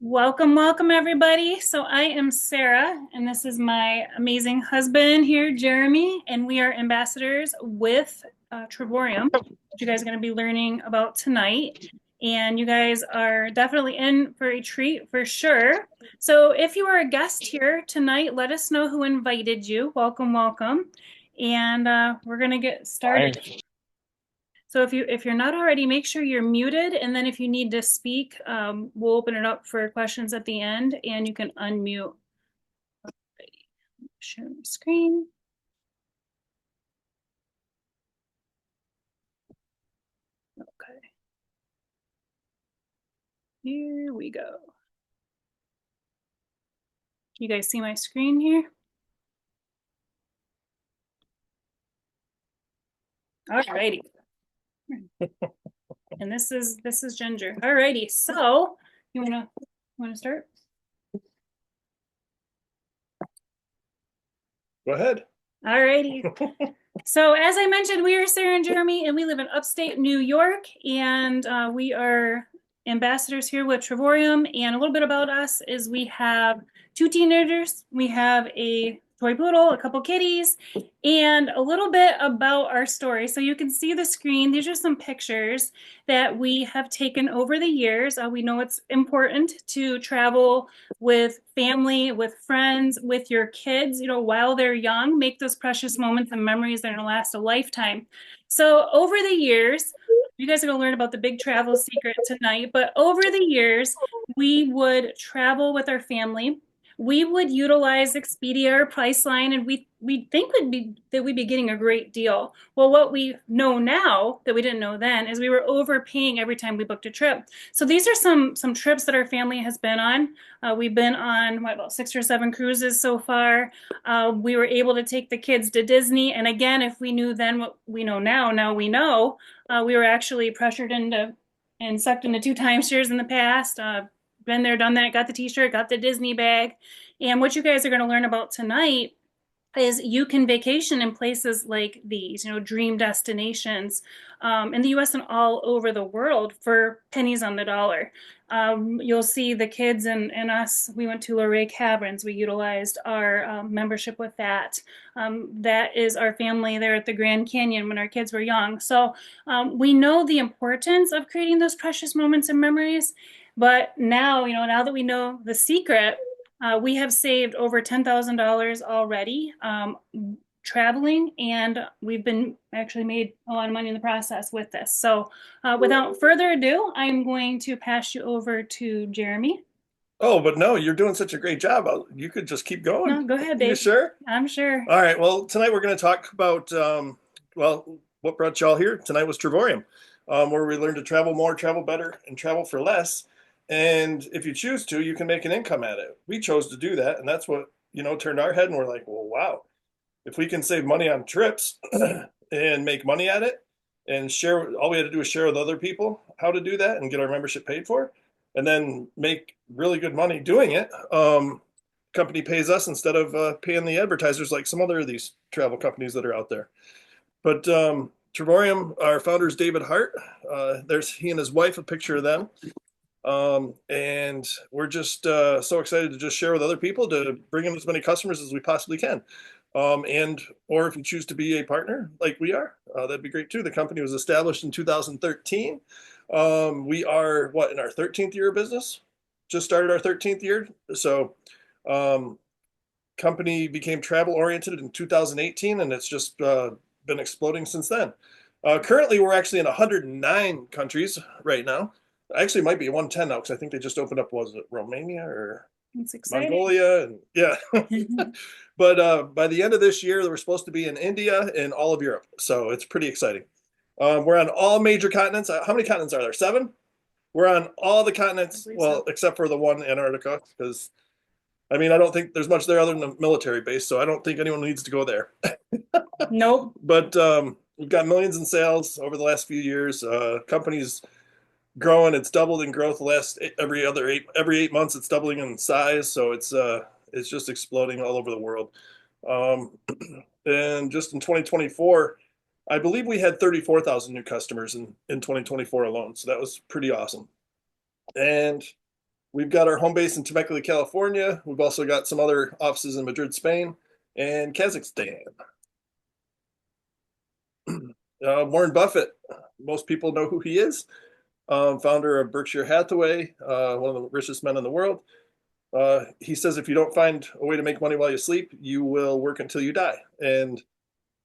Welcome, welcome, everybody. So, I am Sarah, and this is my amazing husband here, Jeremy, and we are ambassadors with Trivorium, which you guys are going to be learning about tonight. And you guys are definitely in for a treat for sure. So, if you are a guest here tonight, let us know who invited you. Welcome, welcome. And we're going to get started. So if you're not already, make sure you're muted, and then if you need to speak, we'll open it up for questions at the end, and you can unmute. Share my screen. Okay, here we go. You guys see my screen here? Alrighty. And this is Ginger. Alrighty. So you wanna start? Go ahead. Alrighty. So as I mentioned, we are Sarah and Jeremy, and we live in upstate New York, and we are ambassadors here with Trivorium. And a little bit about us is we have two teenagers, we have a toy poodle, a couple kitties, and a little bit about our story. So you can see the screen. These are some pictures that we have taken over the years. We know it's important to travel with family, with friends, with your kids, while they're young, make those precious moments and memories that are going to last a lifetime. So over the years, you guys are going to learn about the big travel secret tonight, but over the years, we would travel with our family. We would utilize Expedia or Priceline, and we think we'd be getting a great deal. Well, what we know now that we didn't know then is we were overpaying every time we booked a trip. So these are some trips that our family has been on. We've been on about 6 or 7 cruises so far. We were able to take the kids to Disney, and again, if we knew then what we know now we know. We were actually pressured into and sucked into 2 timeshares in the past. Been there, done that. Got the T-shirt, got the Disney bag, and what you guys are going to learn about tonight is you can vacation in places like these, dream destinations in the US and all over the world for pennies on the dollar. You'll see the kids and us, we went to Luray Caverns. We utilized our membership with that. That is our family there at the Grand Canyon when our kids were young. So we know the importance of creating those precious moments and memories. But now, now that we know the secret, we have saved over $10,000 already traveling, and we've been actually made a lot of money in the process with this. So, without further ado, I'm going to pass you over to Jeremy. Oh, but no, you're doing such a great job. You could just keep going. No, go ahead, You babe. sure? I'm sure. All right. Well, tonight we're going to talk about, well, what brought y'all here tonight was Trivorium, where we learn to travel more, travel better, and travel for less. And if you choose to, you can make an income at it. We chose to do that, and that's what, turned our head, and we're like, well, wow, if we can save money on trips and make money at it and share, all we had to do is share with other people how to do that and get our membership paid for, and then make really good money doing it. Company pays us instead of paying the advertisers like some other of these travel companies that are out there. But Trivorium, our founder is David Hart. There's he and his wife, a picture of them. And we're just so excited to just share with other people to bring in as many customers as we possibly can. And or if you choose to be a partner like we are, that'd be great too. The company was established in 2013. We are what in our 13th year of business? Just started our 13th year. So um, company became travel oriented in 2018, and it's just been exploding since then. Currently, we're actually in 109 countries right now. Actually, it might be 110 now because I think they just opened up. Was it Romania or It's exciting. Mongolia? And yeah, but by the end of this year, we're supposed to be in India and all of Europe. So it's pretty exciting. We're on all major continents. How many continents are there? 7. We're on all the I continents, believe well, so. except for the one Antarctica, because I mean, I don't think there's much there other than a military base, so I don't think anyone needs to go there. Nope. But we've got millions in sales over the last few years. Company's growing; it's doubled in growth the last every 8 months. It's doubling in size, so it's just exploding all over the world. Um, and just in 2024, I believe we had 34,000 new customers in 2024 alone, so that was pretty awesome. And We've got our home base in Temecula, California. We've also got some other offices in Madrid, Spain, and Kazakhstan. Warren Buffett, most people know who he is. Founder of Berkshire Hathaway, one of the richest men in the world. He says if you don't find a way to make money while you sleep, you will work until you die. And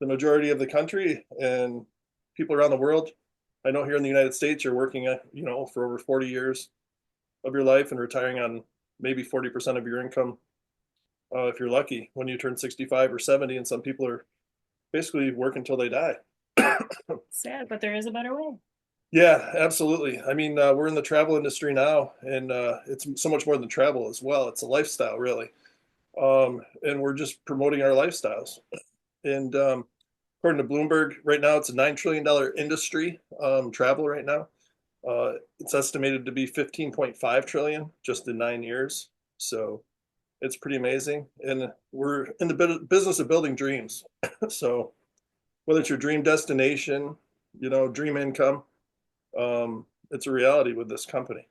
the majority of the country and people around the world, I know here in the United States, you're working, for over 40 years of your life and retiring on maybe 40% of your income, if you're lucky, when you turn 65 or 70. And some people are basically working until they die. Sad, but there is a better way. Yeah, absolutely. I mean, we're in the travel industry now, and it's so much more than travel as well. It's a lifestyle, really. And we're just promoting our lifestyles. And according to Bloomberg, right now it's a $9 trillion industry, travel right now. It's estimated to be 15.5 trillion just in 9 years. So it's pretty amazing. And we're in the business of building dreams. So whether it's your dream destination, dream income, it's a reality with this company.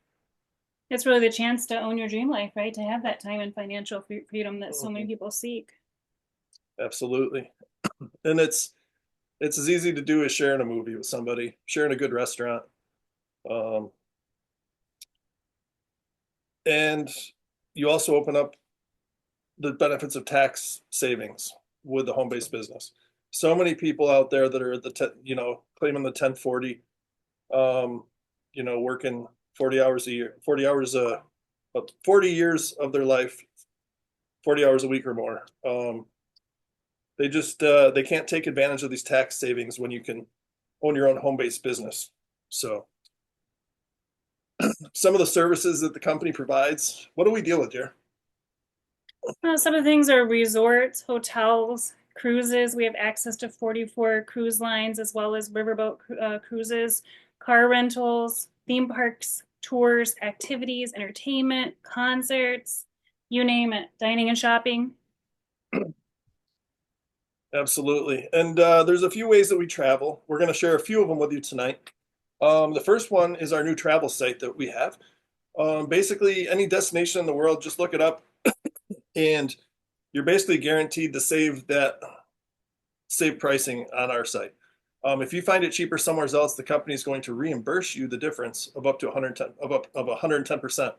It's really the chance to own your dream life, right? To have that time and financial freedom that so many people seek. Absolutely. And it's as easy to do as sharing a movie with somebody, sharing a good restaurant. Um, and you also open up the benefits of tax savings with the home-based business. So many people out there that are claiming the 1040, working 40 hours a year, 40 hours 40 years of their life, 40 hours a week or more. They can't take advantage of these tax savings when you can own your own home-based business. So some of the services that the company provides, what do we deal with here? Some of the things are resorts, hotels, cruises. We have access to 44 cruise lines as well as riverboat cruises, car rentals, theme parks, tours, activities, entertainment, concerts, you name it, dining and shopping. Absolutely. And there's a few ways that we travel. We're going to share a few of them with you tonight. The first one is our new travel site that we have. Basically, any destination in the world, just look it up, and you're basically guaranteed to save pricing on our site. If you find it cheaper somewhere else, the company is going to reimburse you the difference of up to 110%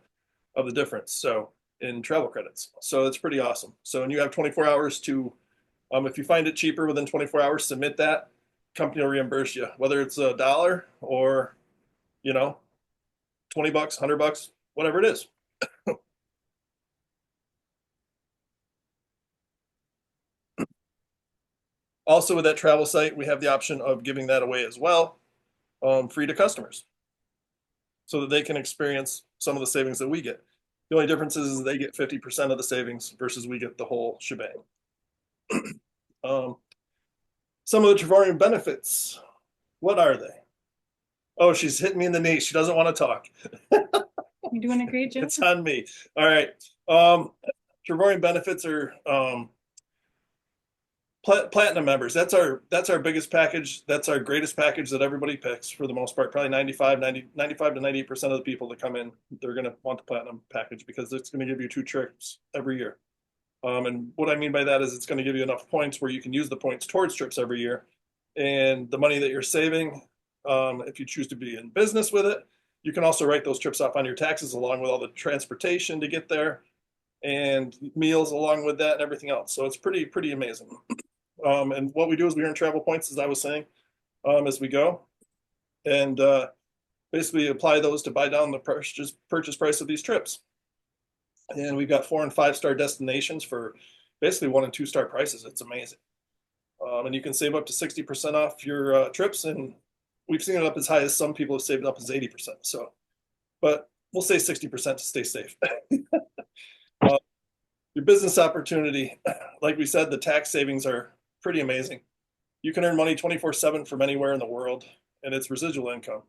of the difference. So in travel credits. So it's pretty awesome. So, and you have 24 hours to, if you find it cheaper within 24 hours, submit that. Company will reimburse you, whether it's $1 or, 20 bucks, $100, whatever it is. Also, with that travel site, we have the option of giving that away as well, free to customers, so that they can experience some of the savings that we get. The only difference is they get 50% of the savings versus we get the whole shebang. Some of the Trevorian benefits, what are they? Oh, she's hitting me in the knee. She doesn't want to talk. You're doing a great job. It's on me. All right. Trevorian benefits are platinum members. That's our biggest package. That's our greatest package that everybody picks for the most part. Probably 95 to 98% of the people that come in, they're going to want the platinum package because it's going to give you 2 trips every year. And what I mean by that is it's going to give you enough points where you can use the points towards trips every year. And the money that you're saving, if you choose to be in business with it, you can also write those trips off on your taxes along with all the transportation to get there and meals along with that and everything else. So it's pretty amazing. And what we do is we earn travel points, as I was saying, as we go, and basically apply those to buy down the purchase price of these trips. And we've got 4- and 5-star destinations for basically 1- and 2-star prices. It's amazing. And you can save up to 60% off your trips, and we've seen it up as high as some people have saved up as 80%. So, but we'll say 60% to stay safe. Your business opportunity, like we said, the tax savings are pretty amazing. You can earn money 24/7 from anywhere in the world, and it's residual income.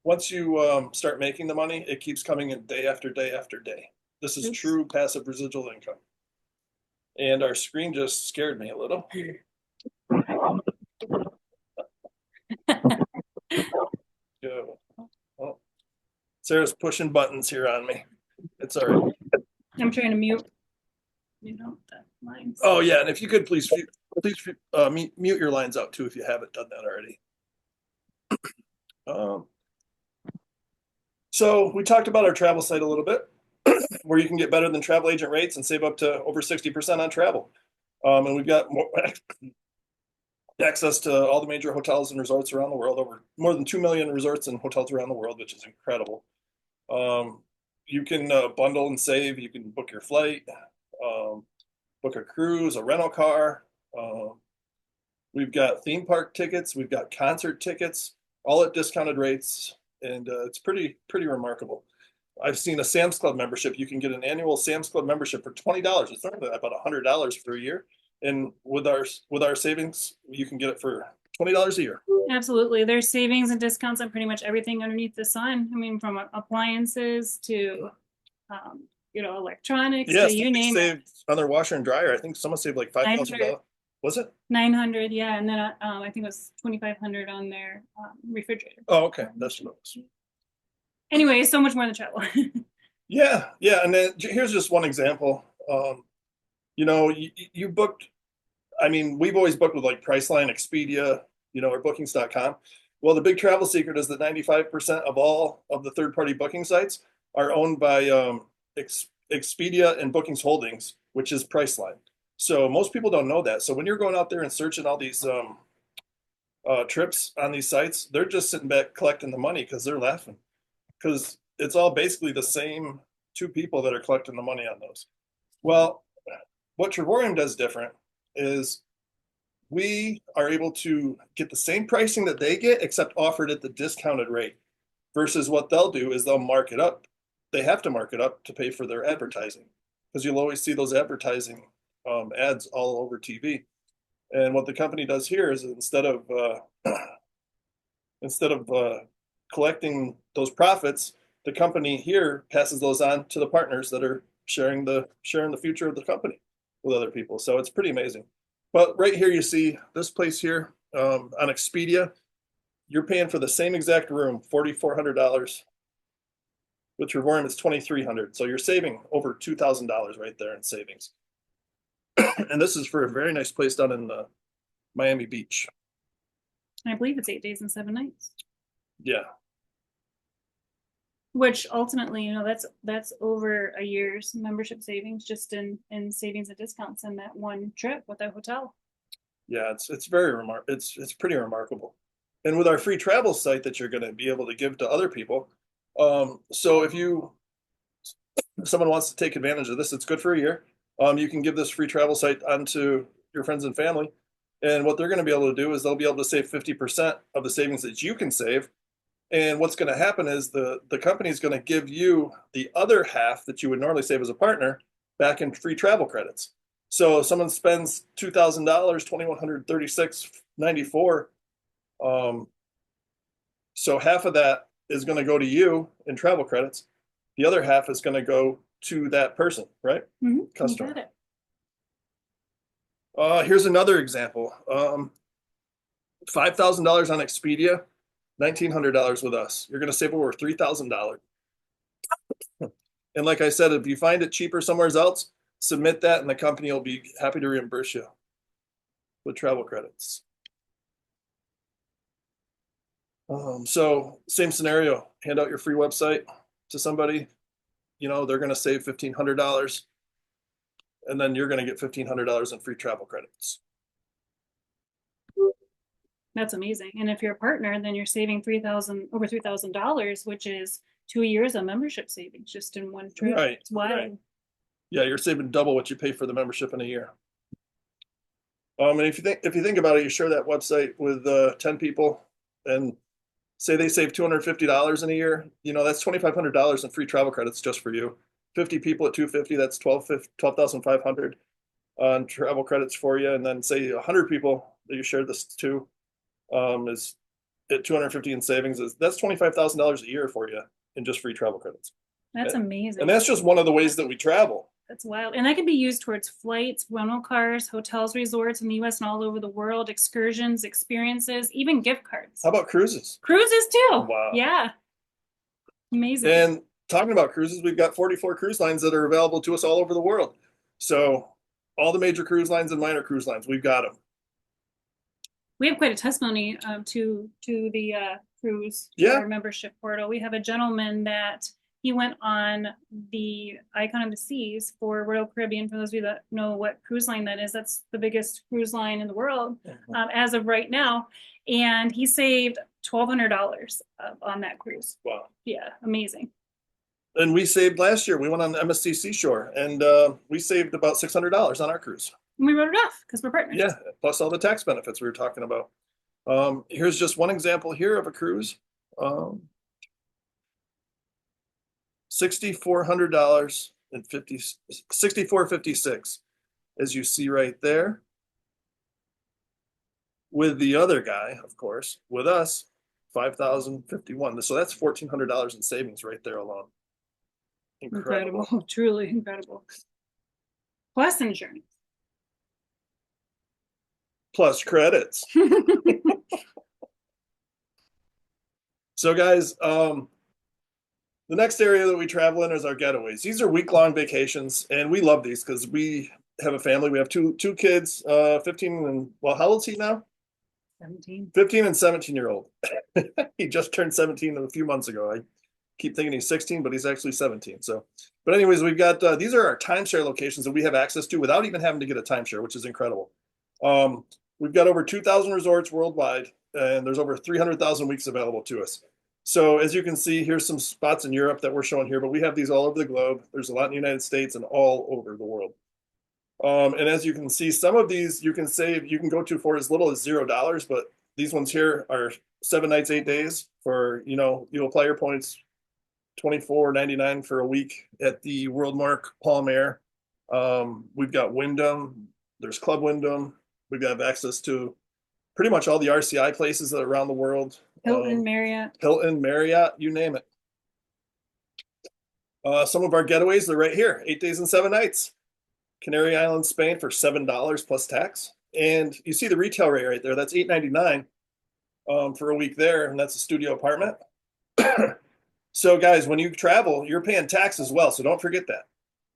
Once you start making the money, it keeps coming in day after day after day. This is true passive residual income. And our screen just scared me a little. Oh, Sarah's pushing buttons here on me. It's all right. I'm trying to mute, the lines. Oh yeah, and if you could mute your lines out too if you haven't done that already. Um, so we talked about our travel site a little bit, where you can get better than travel agent rates and save up to over 60% on travel. And we've got more access to all the major hotels and resorts around the world, over more than 2 million resorts and hotels around the world, which is incredible. You can bundle and save. You can book your flight, book a cruise, a rental car. We've got theme park tickets. We've got concert tickets, all at discounted rates, and it's pretty remarkable. I've seen a Sam's Club membership. You can get an annual Sam's Club membership for $20. It's normally about $100 for a year, and with our savings, you can get it for $20 a year. Absolutely. There's savings and discounts on pretty much everything underneath the sun. I mean, from appliances to, electronics Yes, to you somebody name it. saved on their washer and dryer. I think someone saved like $5,000. Was it? 900, yeah. And then I think it was 2,500 on their refrigerator. Oh, okay. That's what it was. Anyway, so much more than travel. Yeah, yeah. And then here's just one example. You booked, I mean, we've always booked with like Priceline, Expedia, or bookings.com. Well, the big travel secret is that 95% of all of the third-party booking sites are owned by Expedia and Bookings Holdings, which is Priceline. So most people don't know that. So when you're going out there and searching all these trips on these sites, they're just sitting back collecting the money because they're laughing. Because it's all basically the same two people that are collecting the money on those. Well, what Trevorium does different is we are able to get the same pricing that they get, except offered at the discounted rate. Versus what they'll do is they'll mark it up. They have to mark it up to pay for their advertising, because you'll always see those advertising ads all over TV. And what the company does here is instead of collecting those profits, the company here passes those on to the partners that are sharing the future of the company with other people. So it's pretty amazing. But right here, you see this place here on Expedia. You're paying for the same exact room, $4,400. With Trevorium, it's $2,300. So you're saving over $2,000 right there in savings. And this is for a very nice place down in Miami Beach. I believe it's 8 days and 7 nights. Yeah. Which ultimately, that's over a year's membership savings just in savings and discounts in that one trip with that hotel. Yeah, it's very it's pretty remarkable. And with our free travel site that you're going to be able to give to other people, so if someone wants to take advantage of this, it's good for a year. You can give this free travel site onto your friends and family, and what they're going to be able to do is they'll be able to save 50% of the savings that you can save. And what's going to happen is the company is going to give you the other half that you would normally save as a partner back in free travel credits. So if someone spends $2,000, $2,136.94. So half of that is going to go to you in travel credits. The other half is going to go to that person, right? Mm-hmm. Customer. You got it. Here's another example. $5,000 on Expedia, $1,900 with us. You're going to save over $3,000. And like I said, if you find it cheaper somewhere else, submit that and the company will be happy to reimburse you with travel credits. So same scenario, hand out your free website to somebody, they're going to save $1,500, and then you're going to get $1,500 in free travel credits. That's amazing. And if you're a partner, then you're saving over $3,000, which is 2 years of membership savings just in one trip. Right. It's wild. Right. Yeah, you're saving double what you pay for the membership in a year. And if you think about it, you share that website with 10 people, and say they save $250 in a year. That's $2,500 in free travel credits just for you. 50 people at $250, that's $12,500 on travel credits for you. And then say 100 people that you shared this to is at $250 in savings. That's $25,000 a year for you in just free travel credits. That's amazing. And that's just one of the ways that we travel. That's wild. And that can be used towards flights, rental cars, hotels, resorts in the US and all over the world, excursions, experiences, even gift cards. How about cruises? Cruises too. Wow. Yeah. Amazing. And talking about cruises, we've got 44 cruise lines that are available to us all over the world. So all the major cruise lines and minor cruise lines, we've got them. We have quite a testimony to the cruise to Yeah. our membership portal. We have a gentleman that he went on the Icon of the Seas for Royal Caribbean. For those of you that know what cruise line that is, that's the biggest cruise line in the world as of right now. And he saved $1,200 on that cruise. Wow. Yeah, amazing. And we saved last year. We went on the MSC Seashore, and we saved about $600 on our cruise. And we wrote it off because we're partners. Yeah, plus all the tax benefits we were talking about. Here's just one example here of a cruise. $6,400 and $64.56, as you see right there. With the other guy, of course, with us, $5,051. So that's $1,400 in savings right there alone. Incredible. Truly incredible. Plus insurance. Plus credits. So guys, the next area that we travel in is our getaways. These are week-long vacations, and we love these because we have a family. We have two kids, 15 and, well, how old is he now? 17. 15 and 17-year-old. He just turned 17 a few months ago. I keep thinking he's 16, but he's actually 17. So, but anyways, we've got, these are our timeshare locations that we have access to without even having to get a timeshare, which is incredible. We've got over 2,000 resorts worldwide, and there's over 300,000 weeks available to us. So as you can see, here's some spots in Europe that we're showing here, but we have these all over the globe. There's a lot in the United States and all over the world. And as you can see, some of these you can save, you can go to for as little as $0, but these ones here are 7 nights, 8 days for, you apply your points, $24.99 for a week at the WorldMark Palm Air. We've got Wyndham, there's Club Wyndham. We've got access to pretty much all the RCI places that are around the world. Hilton, Marriott, you name it. Some of our getaways, they're right here, 8 days and 7 nights. Canary Islands, Spain for $7 plus tax. And you see the retail rate right there. That's $8.99 for a week there, and that's a studio apartment. So guys, when you travel, you're paying tax as well, so don't forget that.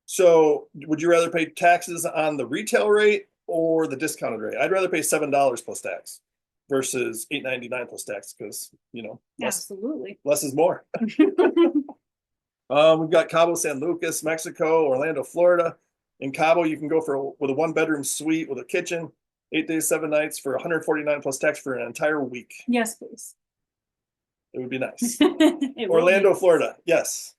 So would you rather pay taxes on the retail rate or the discounted rate? I'd rather pay $7 plus tax versus $8.99 plus tax because, absolutely less is more. We've got Cabo San Lucas, Mexico, Orlando, Florida. In Cabo, you can go with a 1-bedroom suite with a kitchen, 8 days, 7 nights for $149 plus tax for an entire week. Yes, please. It would be nice. Orlando, Florida. Yes.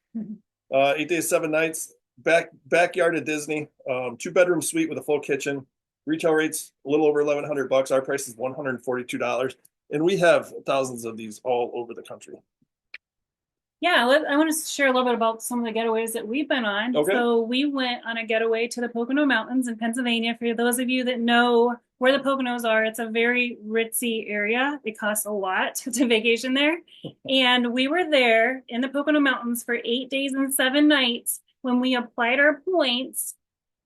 8 days, 7 nights, backyard at Disney, 2-bedroom suite with a full kitchen. Retail rates a little over $1,100. Our price is $142, and we have thousands of these all over the country. Yeah, I want to share a little bit about some of the getaways that we've been on. Okay. So we went on a getaway to the Pocono Mountains in Pennsylvania. For those of you that know where the Poconos are, it's a very ritzy area. It costs a lot to vacation there. And we were there in the Pocono Mountains for 8 days and 7 nights. When we applied our points,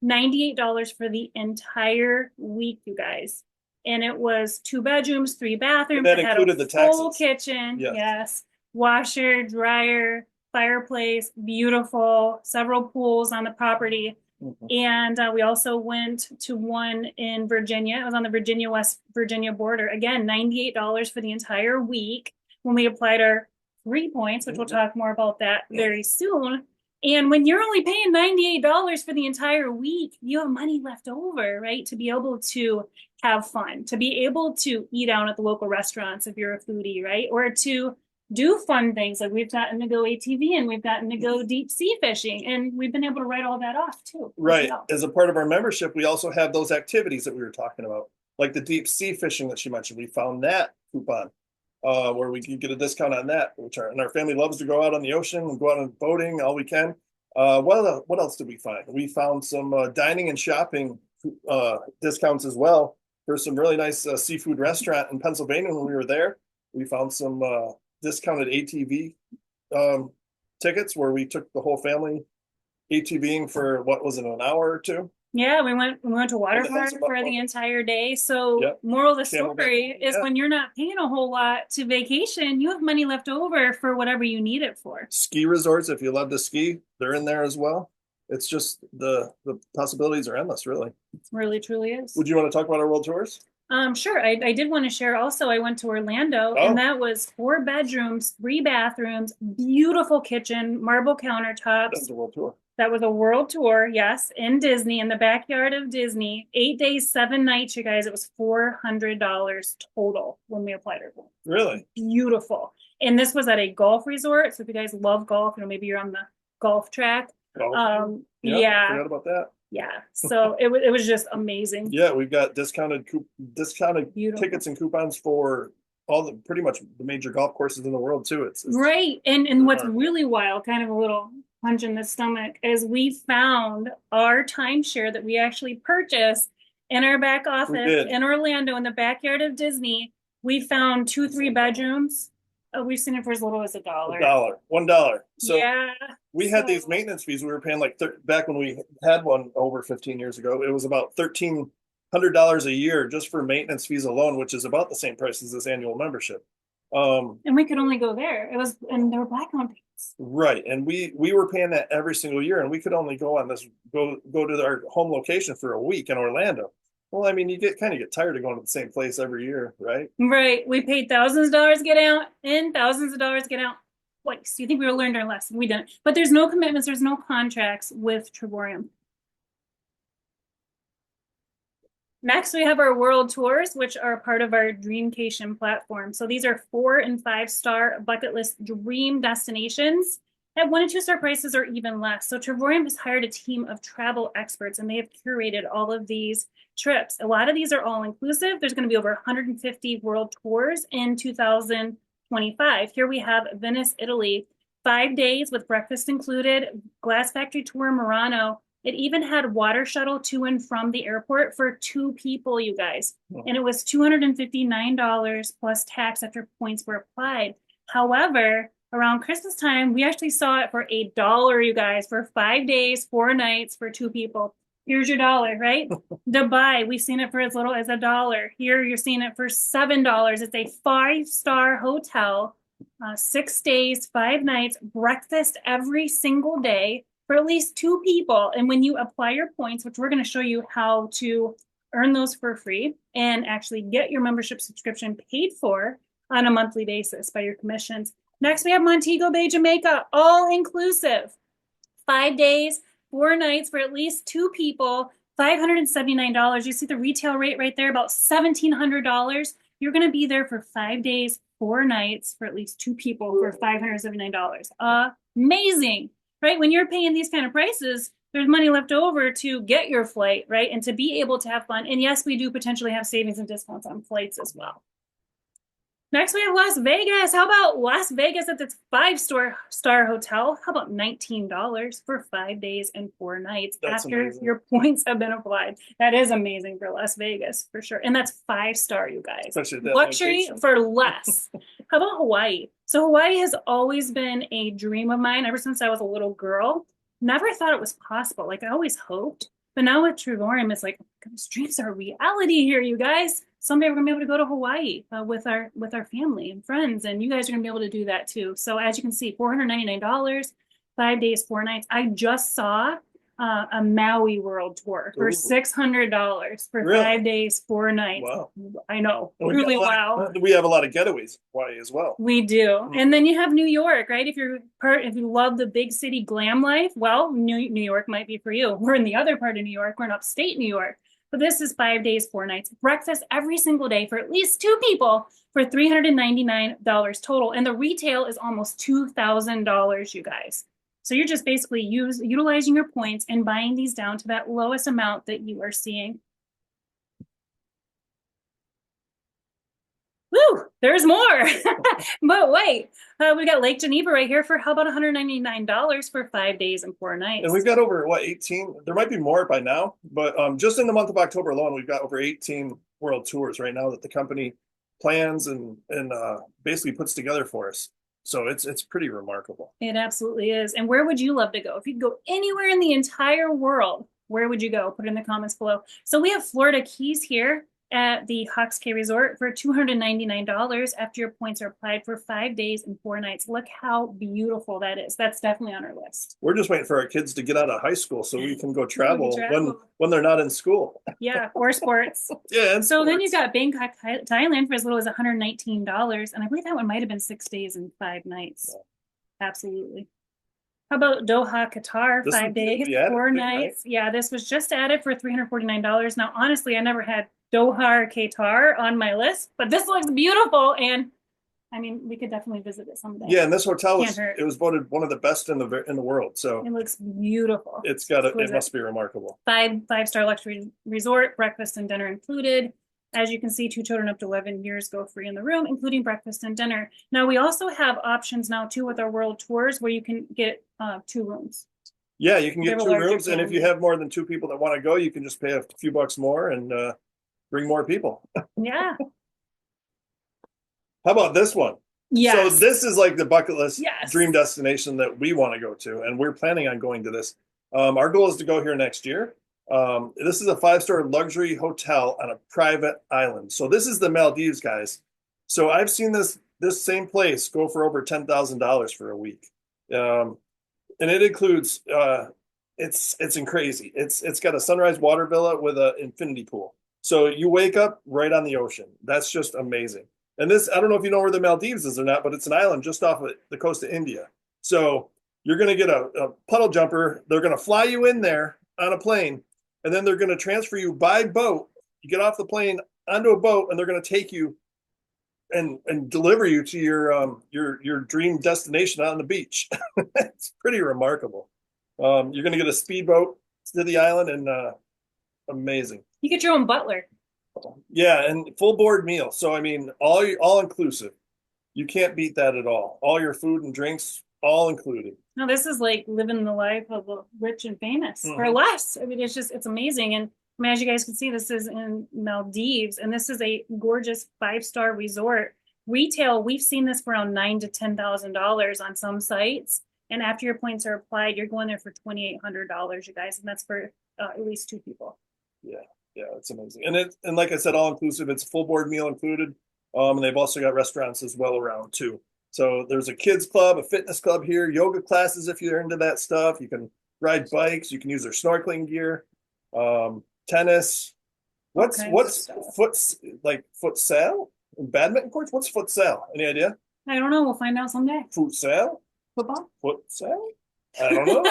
$98 for the entire week, you guys. And it was 2 bedrooms, 3 bathrooms. And that included the taxes. Full kitchen. Yes. Washer, dryer, fireplace, beautiful, several pools on the property. Mm-hmm. And we also went to one in Virginia. It was on the West Virginia border. Again, $98 for the entire week when we applied our 3 points, which we'll talk more about that very soon. And when you're only paying $98 for the entire week, you have money left over, right? To be able to have fun, to be able to eat out at the local restaurants if you're a foodie, right? Or to do fun things. Like we've gotten to go ATV and we've gotten to go deep sea fishing, and we've been able to write all that off too. Right. As a part of our membership, we also have those activities that we were talking about, like the deep sea fishing that she mentioned. We found that coupon where we can get a discount on that, and our family loves to go out on the ocean and go out on boating all we can. What else did we find? We found some dining and shopping discounts as well for some really nice seafood restaurant in Pennsylvania when we were there. We found some discounted ATV tickets where we took the whole family ATVing for, what was it, an hour or two? Yeah, we went to What the hell's waterfront for the entire day. So Yep. moral of the Camelback. story is Yeah. when you're not paying a whole lot to vacation, you have money left over for whatever you need it for. Ski resorts, if you love to ski, they're in there as well. It's just the possibilities are endless, really. It really truly is. Would you want to talk about our world tours? Sure. I did want to share also, I went to Orlando and Oh, that was 4 bedrooms, 3 bathrooms, beautiful kitchen, marble countertops. that's a world tour. That was a world tour, yes, in Disney, in the backyard of Disney. 8 days, 7 nights, you guys. It was $400 total when we applied our points. Really? Beautiful. And this was at a golf resort. So if you guys love golf, maybe you're on the golf track. Oh, yeah. Yeah, Forgot about that. yeah. So it was just amazing. Yeah, we've got discounted Beautiful. tickets and coupons for all the pretty much the major golf courses in the world too. It's Right. And what's really wild, kind of a little punch in the stomach, is we found our timeshare that we actually purchased in our back office in Orlando in the backyard of Disney. We found 2 3 bedrooms. We've seen it for as little as $1. $1. So yeah. we had these maintenance fees we were paying like back when we had one over 15 years ago. It was about $1,300 a year just for maintenance fees alone, which is about the same price as this annual membership. And we could only go there. And there were blackout dates. Right, and we were paying that every single year, and we could only go on this go to our home location for a week in Orlando. Well, I mean, you get tired of going to the same place every year, right? Right. We paid thousands of dollars to get out and thousands of dollars to get out twice. You think we learned our lesson? We didn't. But there's no commitments. There's no contracts with Trevorium. Next, we have our world tours, which are part of our Dreamcation platform. So these are 4 and 5-star bucket list dream destinations. At 1 and 2-star prices or even less. So Trevorium has hired a team of travel experts and they have curated all of these trips. A lot of these are all inclusive. There's going to be over 150 world tours in 2025. Here we have Venice, Italy, 5 days with breakfast included, glass factory tour Murano. It even had water shuttle to and from the airport for 2 people, you guys. And it was $259 plus tax after points were applied. However, around Christmas time, we actually saw it for $1, you guys, for 5 days, 4 nights for 2 people. Here's your dollar, right? Dubai, we've seen it for as little as $1. Here, you're seeing it for $7. It's a 5-star hotel, 6 days, 5 nights, breakfast every single day for at least 2 people. And when you apply your points, which we're going to show you how to earn those for free and actually get your membership subscription paid for on a monthly basis by your commissions. Next, we have Montego Bay, Jamaica, all inclusive. 5 days, 4 nights for at least 2 people, $579. You see the retail rate right there, about $1,700. You're going to be there for 5 days, 4 nights for at least 2 people for $579. Amazing, right? When you're paying these kind of prices, there's money left over to get your flight, right? And to be able to have fun. And yes, we do potentially have savings and discounts on flights as well. Next, we have Las Vegas. How about Las Vegas at its 5-star hotel? How about $19 for 5 days and 4 nights after amazing. Your points have been applied? That is amazing for Las Vegas, for sure. And that's 5-star, you guys. Especially that luxury location. for less. How about Hawaii? So Hawaii has always been a dream of mine ever since I was a little girl. Never thought it was possible. Like I always hoped. But now with Trevorium, it's like, these dreams are reality here, you guys. Someday we're gonna be able to go to Hawaii with our family and friends, and you guys are gonna be able to do that too. So as you can see, $499, 5 days, 4 nights. I just saw a Maui world tour for $600 for Really? 5 days, 4 nights. Wow. I know, And really wow. We have a lot of getaways in Hawaii as well. We do. And then you have New York, right? If you love the big city glam life, well, New York might be for you. We're in the other part of New York. We're in upstate New York. But this is 5 days, 4 nights, breakfast every single day for at least 2 people for $399 total. And the retail is almost $2,000, you guys. So you're just basically utilizing your points and buying these down to that lowest amount that you are seeing. Woo, there's more. But wait, we got Lake Geneva right here for how about $199 for 5 days and 4 nights. And we've got over 18, there might be more by now, but just in the month of October alone, we've got over 18 world tours right now that the company plans and basically puts together for us. So it's pretty remarkable. It absolutely is. And where would you love to go? If you could go anywhere in the entire world, Where would you go? Put it in the comments below. So we have Florida Keys here at the Hawks Cay Resort for $299 after your points are applied for 5 days and 4 nights. Look how beautiful that is. That's definitely on our list. We're just waiting for our kids to get out of high school so we can go travel, travel. when they're not in school. Yeah, or sports. Yeah. And so then you've got Bangkok, Thailand for as little as $119. And I believe that one might have been 6 days and 5 nights. Yeah. Absolutely. How about Doha, Qatar, 5 days, 4 nights? Yeah, this was just added for $349. Now, honestly, I never had Doha or Qatar on my list, but this looks beautiful. And I mean, we could definitely visit it someday. Yeah, and this hotel was voted one of the best in the world. So it looks beautiful. It must be remarkable. Five-star luxury resort, breakfast and dinner included. As you can see, 2 children up to 11 years go free in the room, including breakfast and dinner. Now, we also have options now, too, with our world tours where you can get 2 rooms. Yeah, you can get 2 rooms. And if you have more than 2 people that want to go, you can just pay a few bucks more and bring more people. Yeah. How about this one? Yes. So this is like the bucket list dream destination that we want to go to. And we're planning on going to this. Our goal is to go here next year. This is a 5-star luxury hotel on a private island. So this is the Maldives, guys. So I've seen this same place go for over $10,000 for a week. And it includes it's crazy. It's got a sunrise water villa with an infinity pool. So you wake up right on the ocean. That's just amazing. And this, I don't know if you know where the Maldives is or not, but it's an island just off of the coast of India. So you're going to get a puddle jumper. They're going to fly you in there on a plane, and then they're going to transfer you by boat. You get off the plane onto a boat, and they're going to take you and deliver you to your dream destination on the beach. It's pretty remarkable. You're going to get a speedboat to the island, and amazing. You get your own butler. Yeah, and full board meal. So I mean, all inclusive. You can't beat that at all. All your food and drinks, all included. No, this is like living the life of the rich and famous for less. I mean, it's amazing. And I mean, as you guys can see, this is in Maldives, and this is a gorgeous 5-star resort. Retail, we've seen this for around $9,000 to $10,000 on some sites. And after your points are applied, you're going there for $2,800, you guys, and that's for at least 2 people. Yeah, it's amazing. And like I said, all inclusive. It's a full board meal included. And they've also got restaurants as well around too. So there's a kids club, a fitness club here, yoga classes if you're into that stuff. You can ride bikes. You can use their snorkeling gear, tennis. What's futsal? Badminton courts? What's futsal? Any idea? I don't know. We'll find out someday. Futsal? Football? Futsal? I don't know.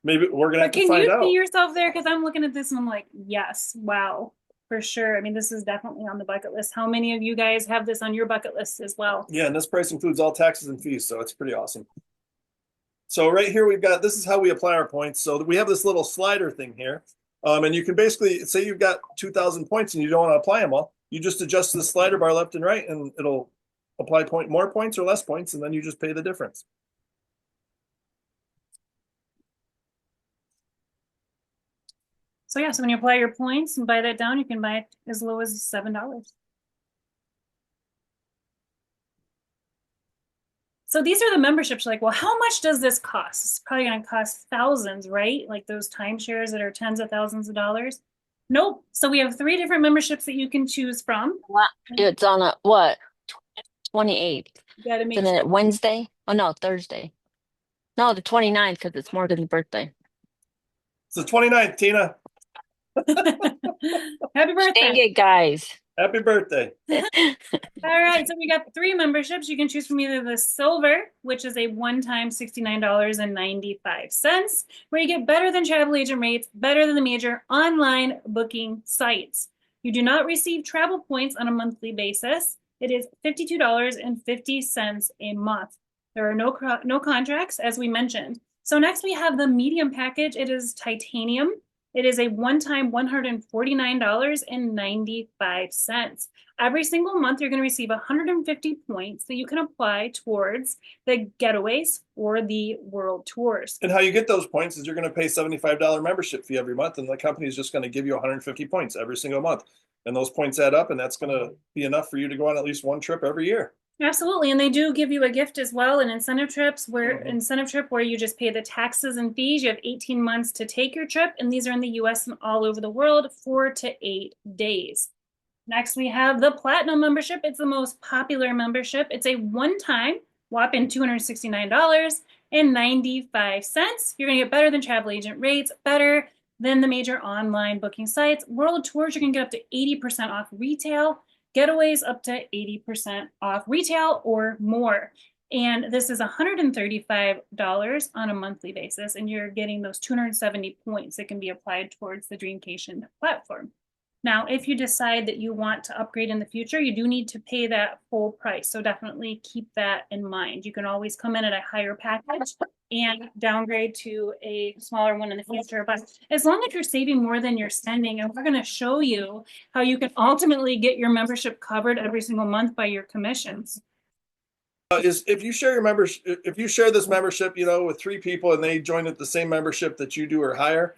Maybe we're going to have to find out. Can you see yourself there? Because I'm looking at this and I'm like, yes, wow, for sure. I mean, this is definitely on the bucket list. How many of you guys have this on your bucket list as well? Yeah, and this price includes all taxes and fees, so it's pretty awesome. So right here, this is how we apply our points. So we have this little slider thing here. And you can basically, say you've got 2,000 points and you don't want to apply them all. You just adjust the slider bar left and right, and it'll apply more points or less points, and then you just pay the difference. So yeah, so when you apply your points and buy that down, you can buy it as low as $7. So these are the memberships. Like, well, how much does this cost? It's probably going to cost thousands, right? Like those timeshares that are tens of thousands of dollars. Nope. So we have 3 different memberships that you can choose from. Wow. It's on a what? 28th. You got to make Isn't it Wednesday? Oh no, Thursday. No, the 29th because it's Morgan's birthday. It's the 29th, Tina. Happy birthday. Dang it, guys. Happy birthday. All right, so we got 3 memberships. You can choose from either the silver, which is a one-time $69.95, where you get better than travel agent rates, better than the major online booking sites. You do not receive travel points on a monthly basis. It is $52.50 a month. There are no contracts, as we mentioned. So next we have the medium package. It is titanium. It is a one-time $149.95. Every single month, you're going to receive 150 points that you can apply towards the getaways or the world tours. And how you get those points is you're going to pay $75 membership fee every month, and the company is just going to give you 150 points every single month. And those points add up, and that's going to be enough for you to go on at least one trip every year. Absolutely, and they do give you a gift as well, an incentive trips where Mhm. incentive trip where you just pay the taxes and fees. You have 18 months to take your trip, and these are in the US and all over the world, 4 to 8 days. Next, we have the Platinum membership. It's the most popular membership. It's a one-time whopping $269.95. You're going to get better than travel agent rates, better than the major online booking sites. World tours, you're going to get up to 80% off retail. Getaways up to 80% off retail or more. And this is $135 on a monthly basis, and you're getting those 270 points that can be applied towards the Dreamcation platform. Now, if you decide that you want to upgrade in the future, you do need to pay that full price. So definitely keep that in mind. You can always come in at a higher package and downgrade to a smaller one in the future. But as long as you're saving more than you're spending, and we're going to show you how you can ultimately get your membership covered every single month by your commissions. Is if you share your members, if you share this membership, with 3 people and they join at the same membership that you do or higher,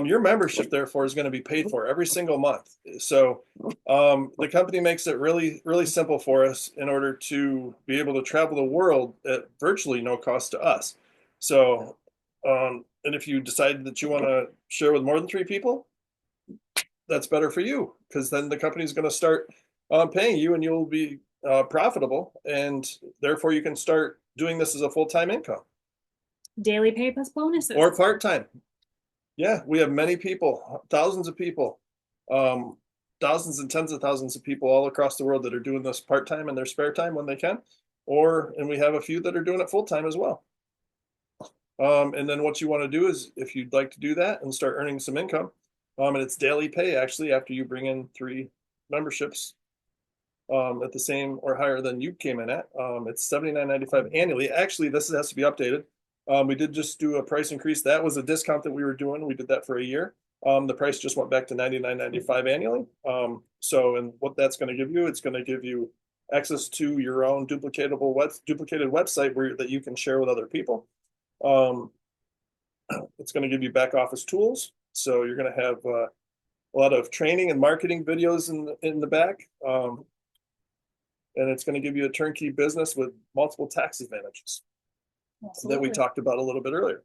your membership therefore is going to be paid for every single month. So the company makes it really, really simple for us in order to be able to travel the world at virtually no cost to us. So, and if you decide that you want to share with more than 3 people, that's better for you because then the company is going to start paying you and you'll be profitable, and therefore you can start doing this as a full-time income Daily pay plus bonuses. or part-time. Yeah, we have many people, thousands of people, um, thousands and tens of thousands of people all across the world that are doing this part-time in their spare time when they can, and we have a few that are doing it full-time as well. And then what you want to do is, if you'd like to do that and start earning some income, and it's daily pay actually after you bring in 3 memberships at the same or higher than you came in at. It's $79.95 annually. Actually, this has to be updated. We did just do a price increase. That was a discount that we were doing. We did that for a year. The price just went back to $99.95 annually. And what that's going to give you, it's going to give you access to your own duplicated website that you can share with other people. It's going to give you back office tools. So you're going to have a lot of training and marketing videos in the back. And it's going to give you a turnkey business with multiple tax advantages that we talked about a little bit earlier.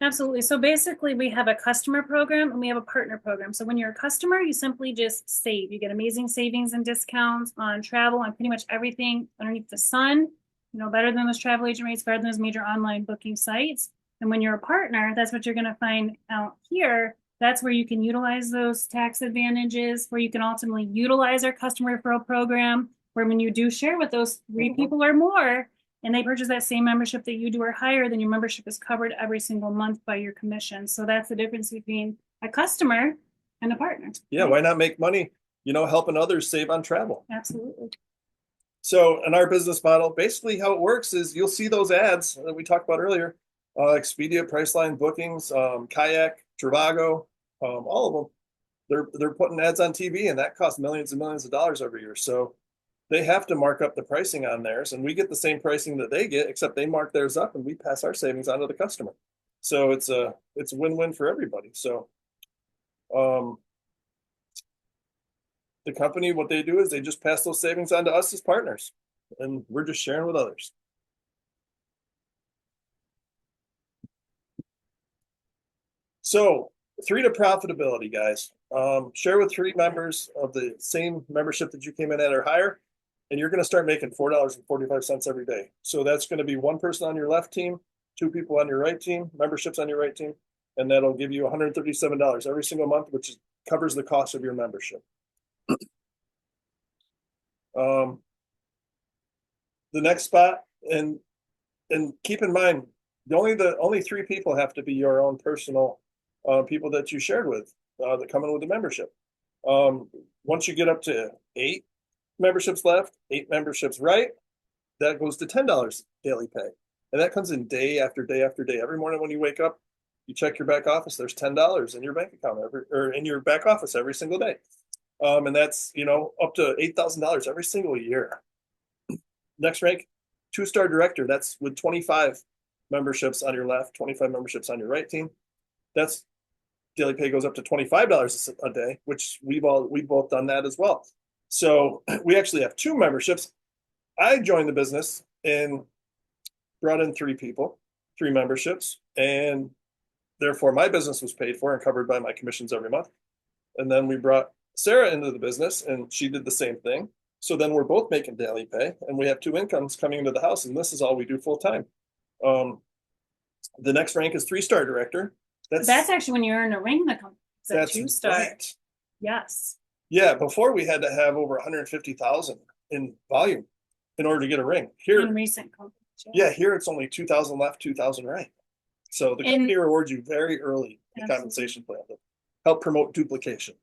Absolutely. So basically, we have a customer program and we have a partner program. So when you're a customer, you simply just save. You get amazing savings and discounts on travel, on pretty much everything underneath the sun. Better than those travel agent rates, better than those major online booking sites. And when you're a partner, that's what you're going to find out here. That's where you can utilize those tax advantages, where you can ultimately utilize our customer referral program, where when you do share with those 3 people or more, and they purchase that same membership that you do or higher, then your membership is covered every single month by your commission. So that's the difference between a customer and a partner. Yeah, why not make money, helping others save on travel? Absolutely. So in our business model, basically how it works is you'll see those ads that we talked about earlier, Expedia, Priceline, Bookings, Kayak, Trivago, all of them. They're putting ads on TV, and that costs millions and millions of dollars every year. So they have to mark up the pricing on theirs, and we get the same pricing that they get, except they mark theirs up and we pass our savings on to the customer. So it's a win-win for everybody. So the company, what they do is they just pass those savings on to us as partners, and we're just sharing with others. So 3 to profitability, guys. Share with 3 members of the same membership that you came in at or higher, and you're going to start making $4.45 every day. So that's going to be 1 person on your left team, 2 people on your right team, memberships on your right team, and that'll give you $137 every single month, which covers the cost of your membership. The next spot, and keep in mind, only 3 people have to be your own personal people that you shared with that come in with the membership. Once you get up to 8 memberships left, 8 memberships right, that goes to $10 daily pay. And that comes in day after day after day. Every morning when you wake up, you check your back office, there's $10 in your bank account or in your back office every single day. And that's, up to $8,000 every single year. Next rank, 2-star director. That's with 25 memberships on your left, 25 memberships on your right team. That's daily pay goes up to $25 a day, which we've both done that as well. So we actually have 2 memberships. I joined the business and brought in 3 people, 3 memberships, and therefore my business was paid for and covered by my commissions every month. And then we brought Sarah into the business and she did the same thing. So then we're both making daily pay and we have 2 incomes coming into the house, and this is all we do full time. The next rank is 3-star director. That's actually when you earn a ring in the company. It's a that's 2-star. right. Yes. Yeah, before we had to have over 150,000 in volume in order to get a ring. Here, In recent companies. yeah, here it's only 2,000 left, 2,000 right. So the company rewards you very early in the compensation plan to help promote duplication.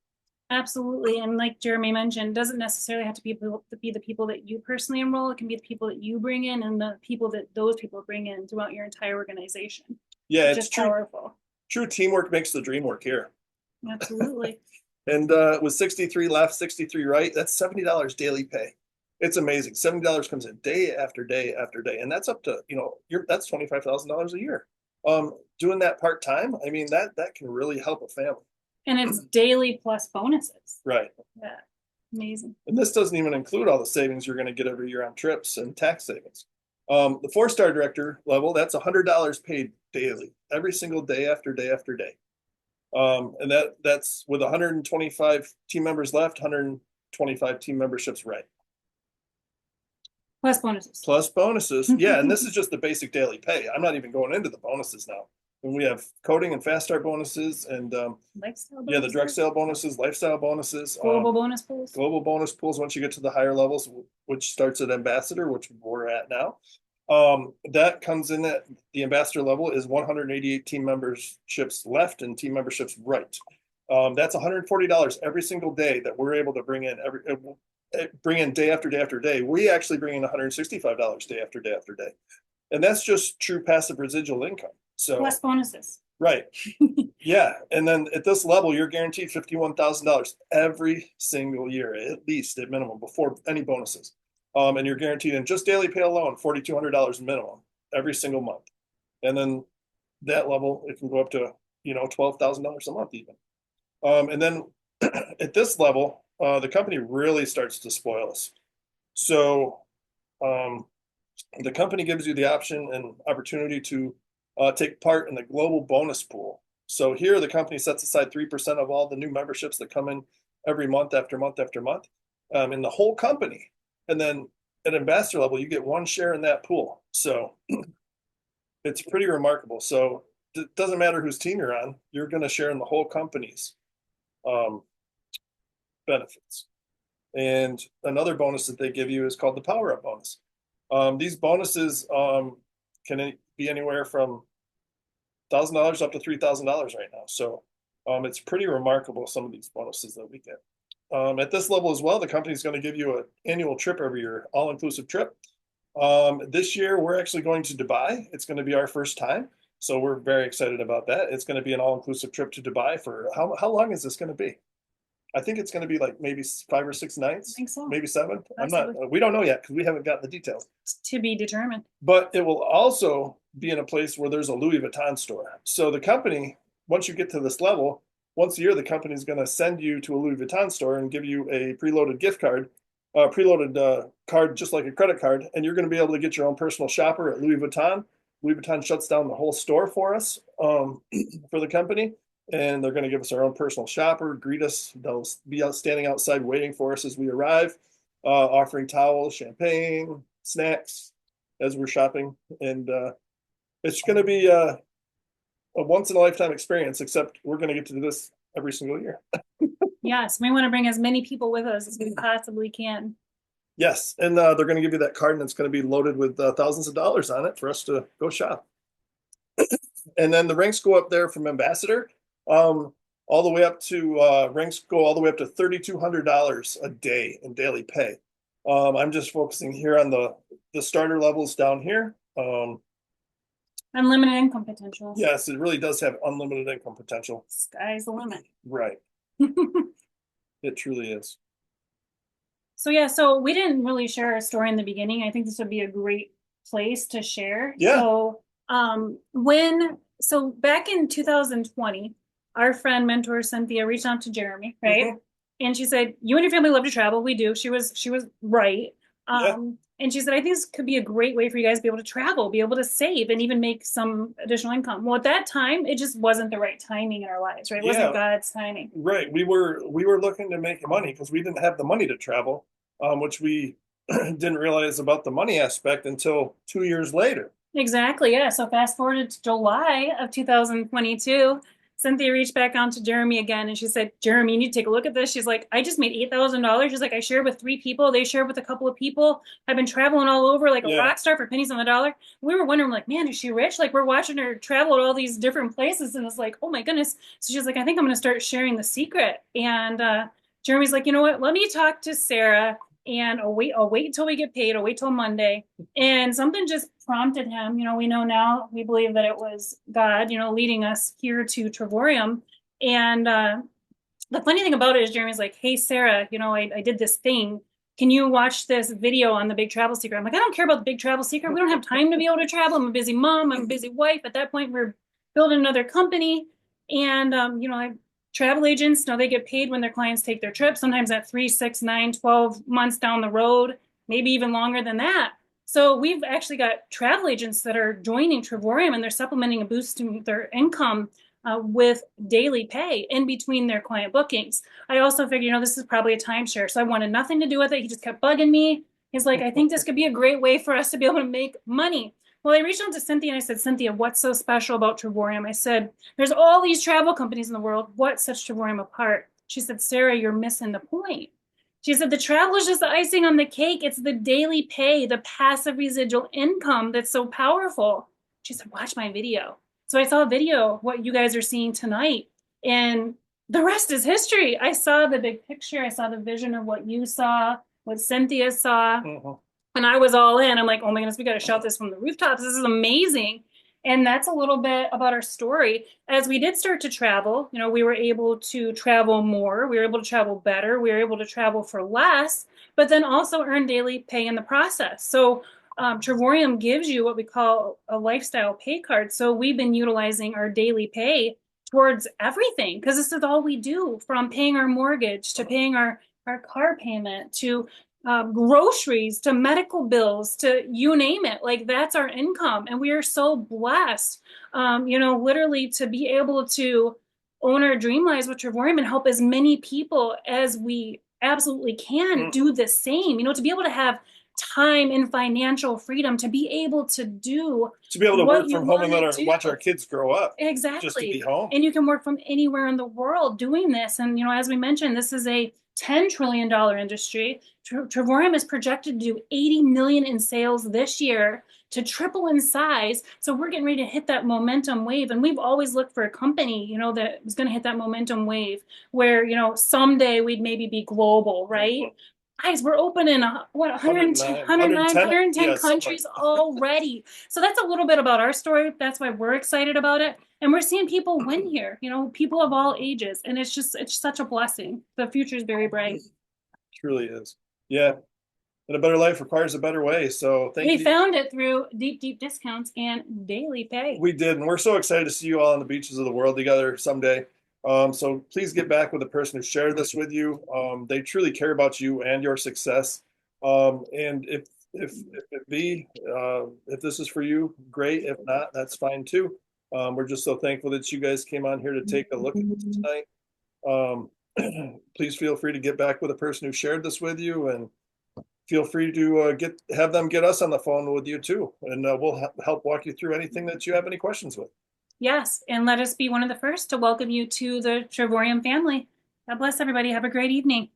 Absolutely. And like Jeremy mentioned, it doesn't necessarily have to be the people that you personally enroll. It can be the people that you bring in and the people that those people bring in throughout your entire organization. Yeah, it's it's just true. powerful. True teamwork makes the dream work here. Absolutely. And with 63 left, 63 right, that's $70 daily pay. It's amazing. $70 comes in day after day after day, and that's up to that's $25,000 a year. Doing that part time, I mean that can really help a family. And it's daily plus bonuses. Right. Yeah. Amazing. And this doesn't even include all the savings you're going to get every year on trips and tax savings. The 4-star director level, that's $100 paid daily, every single day after day after day. And that's with 125 team members left, 125 team memberships right. Plus bonuses. Plus bonuses. Yeah, and this is just the basic daily pay. I'm not even going into the bonuses now. And we have coding and fast start bonuses and lifestyle yeah, the direct sale bonuses, lifestyle bonuses, global bonus pools. Global bonus pools once you get to the higher levels, which starts at ambassador, which we're at now. That comes in at the ambassador level is 188 team memberships left and team memberships right. That's $140 every single day that we're able to bring in day after day after day. We actually bring in $165 day after day after day. And that's just true passive residual income. So plus bonuses. Right. Yeah. And then at this level, you're guaranteed $51,000 every single year, at least at minimum, before any bonuses. And you're guaranteed in just daily pay alone, $4,200 minimum every single month. And then that level, it can go up to, $12,000 a month even. And then at this level, the company really starts to spoil us. So the company gives you the option and opportunity to take part in the global bonus pool. So here the company sets aside 3% of all the new memberships that come in every month after month after month in the whole company. And then at ambassador level, you get 1 share in that pool. So it's pretty remarkable. So it doesn't matter whose team you're on, you're going to share in the whole company's benefits. And another bonus that they give you is called the Power Up bonus. These bonuses can be anywhere from $1,000 up to $3,000 right now. So it's pretty remarkable, some of these bonuses that we get. At this level as well, the company is going to give you an annual trip every year, all-inclusive trip. This year, we're actually going to Dubai. It's going to be our first time. So we're very excited about that. It's going to be an all-inclusive trip to Dubai for how long is this going to be? I think it's going to be like maybe 5 or 6 nights. I think so. Maybe 7. Absolutely. We don't know yet because we haven't gotten the details. To be determined. But it will also be in a place where there's a Louis Vuitton store. So the company, once you get to this level, once a year, the company is going to send you to a Louis Vuitton store and give you a preloaded gift card, preloaded card, just like a credit card. And you're going to be able to get your own personal shopper at Louis Vuitton. Louis Vuitton shuts down the whole store for us for the company. And they're going to give us our own personal shopper, greet us. They'll be standing outside waiting for us as we arrive, offering towels, champagne, snacks as we're shopping. And it's going to be a once-in-a-lifetime experience, except we're going to get to do this every single year. Yes, we want to bring as many people with us as we possibly can. Yes, and they're going to give you that card, and it's going to be loaded with thousands of dollars on it for us to go shop. And then the ranks go up there from ambassador. All the way up to ranks go all the way up to $3,200 a day in daily pay. I'm just focusing here on the starter levels down here. Unlimited income potential. Yes, it really does have unlimited income potential. Sky's the limit. Right. It truly is. So yeah, so we didn't really share our story in the beginning. I think this would be a great place to share. Yeah. So back in 2020, our friend mentor Cynthia reached out to Jeremy, right? and she said, "You and your family love to travel. We do." She was right. Yeah. And she said, "I think this could be a great way for you guys to be able to travel, be able to save, and even make some additional income." Well, at that time, it just wasn't the right timing in our lives, right? It wasn't Yeah. God's timing. Right. We were looking to make money because we didn't have the money to travel, which we didn't realize about the money aspect until 2 years later. Exactly. Yeah. So fast forward to July of 2022, Cynthia reached back out to Jeremy again and she said, "Jeremy, you need to take a look at this." She's like, "I just made $8,000." She's like, "I shared with 3 people. They shared with a couple of people. I've been traveling all over like a Yeah. rock star for pennies on the dollar." We were wondering, like, man, is she rich? Like, we're watching her travel to all these different places and it's like, oh my goodness. So she's like, "I think I'm going to start sharing the secret." And Jeremy's like, "You know what? Let me talk to Sarah and I'll wait until we get paid. I'll wait till Monday." And something just prompted him. We know now, we believe that it was God, leading us here to Trevorium. And the funny thing about it is Jeremy's like, "Hey, Sarah, I did this thing. Can you watch this video on the Big Travel Secret?" I'm like, "I don't care about the Big Travel Secret. We don't have time to be able to travel. I'm a busy mom. I'm a busy wife." At that point, we're building another company. And, travel agents, they get paid when their clients take their trip, sometimes at 3, 6, 9, 12 months down the road, maybe even longer than that. So we've actually got travel agents that are joining Trevorium and they're supplementing and boosting their income with daily pay in between their client bookings. I also figured, this is probably a timeshare. So I wanted nothing to do with it. He just kept bugging me. He's like, "I think this could be a great way for us to be able to make money." Well, I reached out to Cynthia and I said, "Cynthia, what's so special about Trevorium?" I said, "There's all these travel companies in the world. What sets Trevorium apart?" She said, "Sarah, you're missing the point." She said, "The travel is just the icing on the cake. It's the daily pay, the passive residual income that's so powerful." She said, "Watch my video." So I saw a video of what you guys are seeing tonight, and the rest is history. I saw the big picture. I saw the vision of what you saw, what Cynthia saw, Mhm. and I was all in. I'm like, "Oh my goodness, we got to shout this from the rooftops. This is amazing." And that's a little bit about our story. As we did start to travel, we were able to travel more. We were able to travel better. We were able to travel for less, but then also earn daily pay in the process. So Trevorium gives you what we call a lifestyle pay card. So we've been utilizing our daily pay towards everything because this is all we do, from paying our mortgage to paying our car payment to groceries to medical bills to you name it. Like, that's our income. And we are so blessed, literally to be able to own our dream lives with Trevorium and help as many people as we absolutely can do the same, to be able to have time and financial freedom to be able to do To be able to what work you from home and want to watch do. our kids grow up, just to Exactly. be home. And you can work from anywhere in the world doing this. And, as we mentioned, this is a $10 trillion industry. Trevorium is projected to do 80 million in sales this year, to triple in size. So we're getting ready to hit that momentum wave. And we've always looked for a company, that was going to hit that momentum wave where, someday we'd maybe be global, right? Guys, we're open in 110, 110 yeah, countries already. So that's a little bit about our story. That's why we're excited about it. And we're seeing people win here, people of all ages. And it's such a blessing. The future is very bright. Truly is. Yeah. And a better life requires a better way. So thank We you. found it through deep, deep discounts and daily pay. We did. And we're so excited to see you all on the beaches of the world together someday. So please get back with the person who shared this with you. They truly care about you and your success. And if this is for you, great. If not, that's fine too. We're just so thankful that you guys came on here to take a look at this tonight. Please feel free to get back with the person who shared this with you, and feel free to have them get us on the phone with you too, and we'll help walk you through anything that you have any questions with. Yes, and let us be one of the first to welcome you to the Trevorium family. God bless everybody. Have a great evening.